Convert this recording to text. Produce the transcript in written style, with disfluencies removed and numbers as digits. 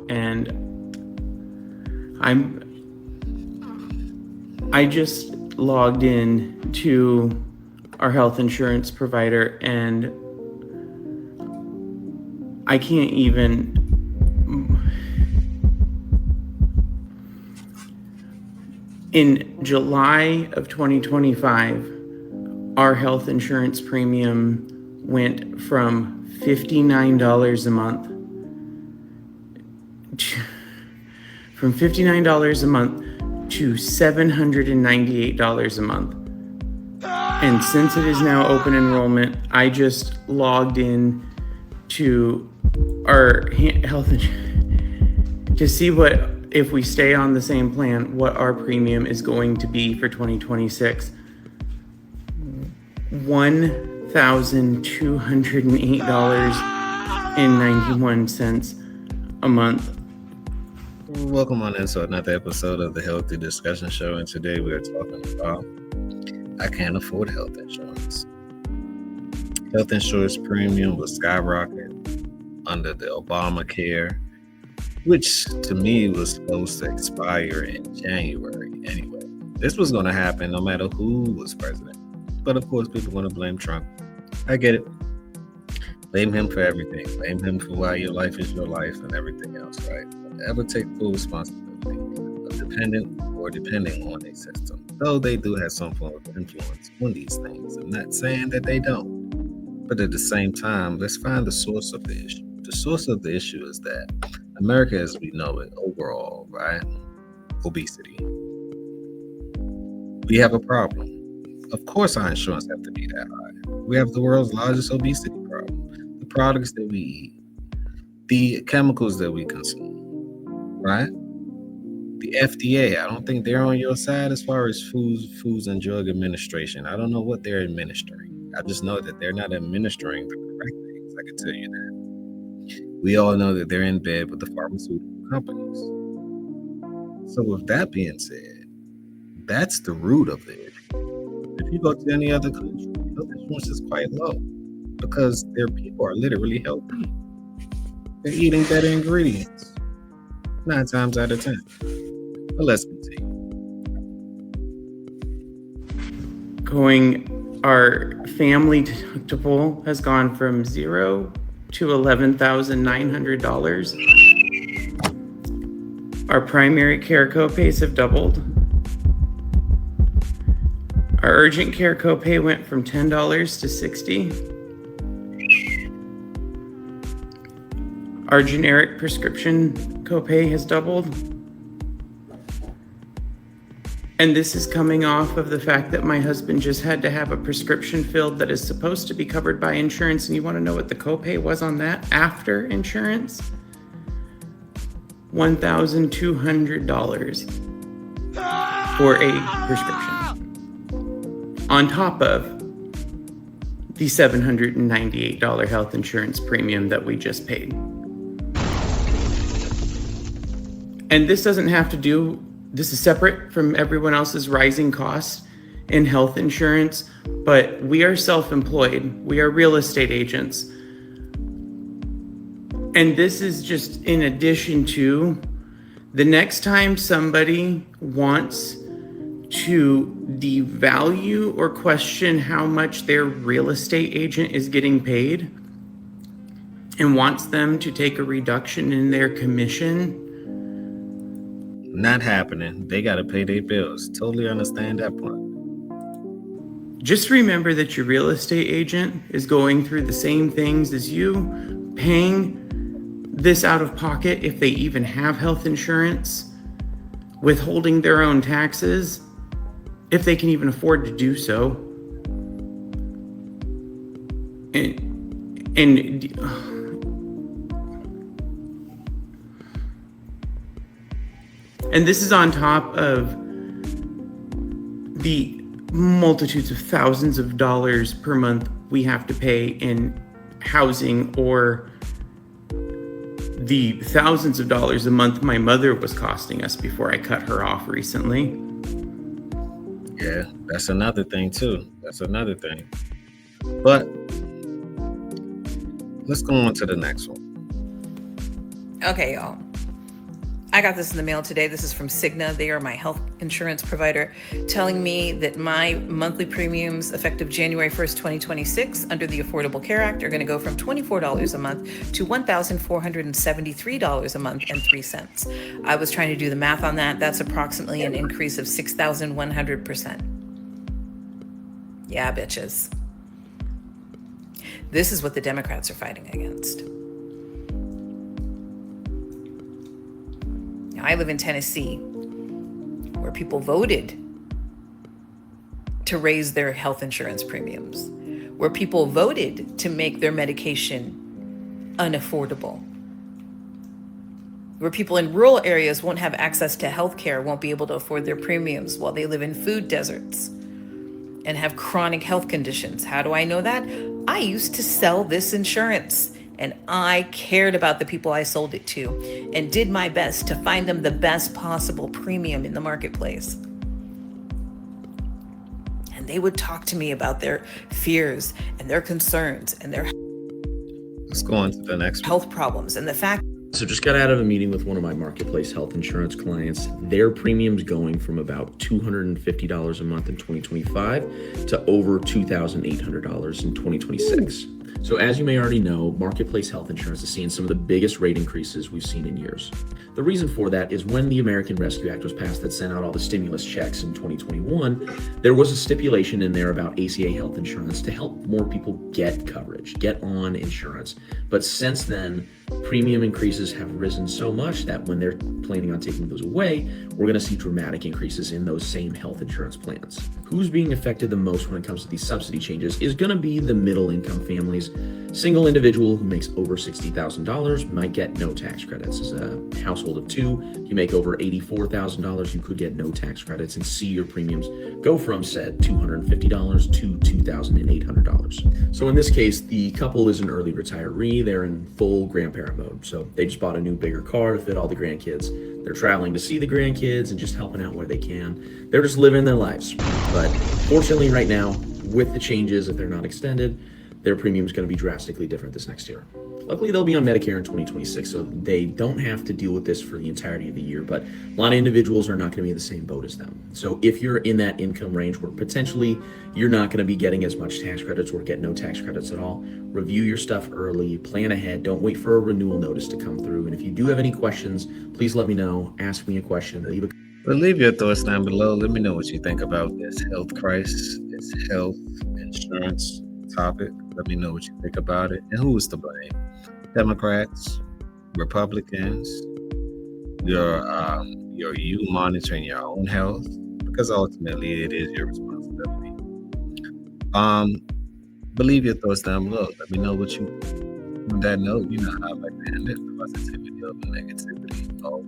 and I just logged in to our health insurance provider, and I can't even. In July of 2025, our health insurance premium went from $59 a month to $798 a month. And since it is now open enrollment, I just logged in to our health insurance to see what, if we stay on the same plan, what our premium is going to be for 2026. $1,208.91 a month. Welcome on into another episode of the Healthy Discussion Show, and today we are talking about I can't afford health insurance. Health insurance premium was skyrocketing under the obamacare, which to me was supposed to expire in January anyway. This was going to happen no matter who was president. But of course, people want to blame Trump. I get it. Blame him for everything. Blame him for why your life is your life and everything else, right? Never take full responsibility of depending on a system. Though they do have some form of influence on these things. I'm not saying that they don't. But at the same time, let's find the source of the issue. The source of the issue is that America, as we know it, overall, right? Obesity. We have a problem. Of course, our insurance have to be that high. We have the world's largest obesity problem. The products that we eat, the chemicals that we consume, right? The FDA, I don't think they're on your side as far as Foods and Drug Administration. I don't know what they're administering. I just know that they're not administering the correct things. I can tell you that. We all know that they're in bed with the pharmaceutical companies. So with that being said, that's the root of the issue. If you go to any other country, health insurance is quite low because their people are literally healthy. They're eating better ingredients 9 times out of 10. But let's continue. Our family deductible has gone from $0 to $11,900. Our primary care copays have doubled. Our urgent care copay went from $10 to $60. Our generic prescription copay has doubled. And this is coming off of the fact that my husband just had to have a prescription filled that is supposed to be covered by insurance. And you want to know what the copay was on that after insurance? $1,200 for a prescription. On top of the $798 health insurance premium that we just paid. And this doesn't have to do, this is separate from everyone else's rising costs in health insurance, but we are self-employed. We are real estate agents. And this is just in addition to the next time somebody wants to devalue or question how much their real estate agent is getting paid and wants them to take a reduction in their commission. Not happening. They got to pay their bills. Totally understand that point. Just remember that your real estate agent is going through the same things as you, paying this out of pocket if they even have health insurance, withholding their own taxes, if they can even afford to do so. And this is on top of the multitudes of thousands of dollars per month we have to pay in housing, or the thousands of dollars a month my mother was costing us before I cut her off recently. Yeah, that's another thing too. But let's go on to the next one. Okay, y'all. I got this in the mail today. This is from Cigna. They are my health insurance provider, telling me that my monthly premiums effective January 1st, 2026 under the Affordable Care Act are going to go from $24 a month to $1,473 a month and 3 cents. I was trying to do the math on that. That's approximately an increase of 6,100%. Yeah, bitches. This is what the Democrats are fighting against. Now, I live in Tennessee, where people voted to raise their health insurance premiums, where people voted to make their medication unaffordable, where people in rural areas won't have access to health care, won't be able to afford their premiums while they live in food deserts and have chronic health conditions. How do I know that? I used to sell this insurance, and I cared about the people I sold it to and did my best to find them the best possible premium in the marketplace. And they would talk to me about their fears and their concerns and their Let's go on to the next one. health problems and the fact. So just got out of a meeting with one of my marketplace health insurance clients. Their premiums going from about $250 a month in 2025 to over $2,800 in 2026. So as you may already know, marketplace health insurance is seeing some of the biggest rate increases we've seen in years. The reason for that is when the American Rescue Act was passed that sent out all the stimulus checks in 2021, there was a stipulation in there about ACA health insurance to help more people get coverage, get on insurance. But since then, premium increases have risen so much that when they're planning on taking those away, we're going to see dramatic increases in those same health insurance plans. Who's being affected the most when it comes to these subsidy changes is going to be the middle income families. Single individual who makes over $60,000 might get no tax credits. As a household of two, if you make over $84,000, you could get no tax credits and see your premiums go from said $250 to $2,800. So in this case, the couple is an early retiree. They're in full grandparent mode. So they just bought a new bigger car to fit all the grandkids. They're traveling to see the grandkids and just helping out where they can. They're just living their lives. But fortunately right now, with the changes, if they're not extended, their premium is going to be drastically different this next year. Luckily, they'll be on Medicare in 2026, so they don't have to deal with this for the entirety of the year, but a lot of individuals are not going to be in the same boat as them. So if you're in that income range where potentially you're not going to be getting as much tax credits or get no tax credits at all, review your stuff early, plan ahead, don't wait for a renewal notice to come through. And if you do have any questions, please let me know, ask me a question, leave your thoughts down below. Let me know what you think about this health crisis, this health insurance topic. Let me know what you think about it and who is to blame. Democrats, Republicans, you monitoring your own health, because ultimately it is your responsibility. But leave your thoughts down below. Let me know what you. On that note, you know how I like to end it: positivity over negativity.